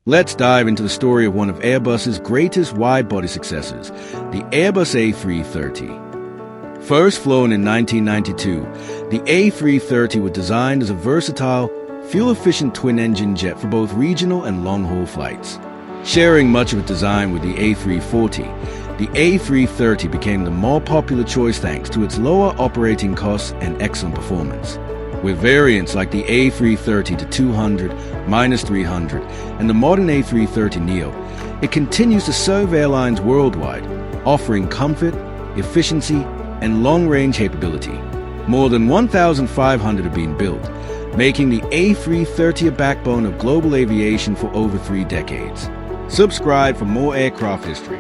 Let's dive into the story of one of Airbus's greatest wide-body successors, the Airbus A330. First flown in 1992, the A330 was designed as a versatile, fuel-efficient twin-engine jet for both regional and long-haul flights. Sharing much of its design with the A340, the A330 became the more popular choice thanks to its lower operating costs and excellent performance. With variants like the A330-200, -300, and the modern A330neo, it continues to serve airlines worldwide, offering comfort, efficiency, and long-range capability. More than 1,500 have been built, making the A330 a backbone of global aviation for over 3 decades. Subscribe for more aircraft history.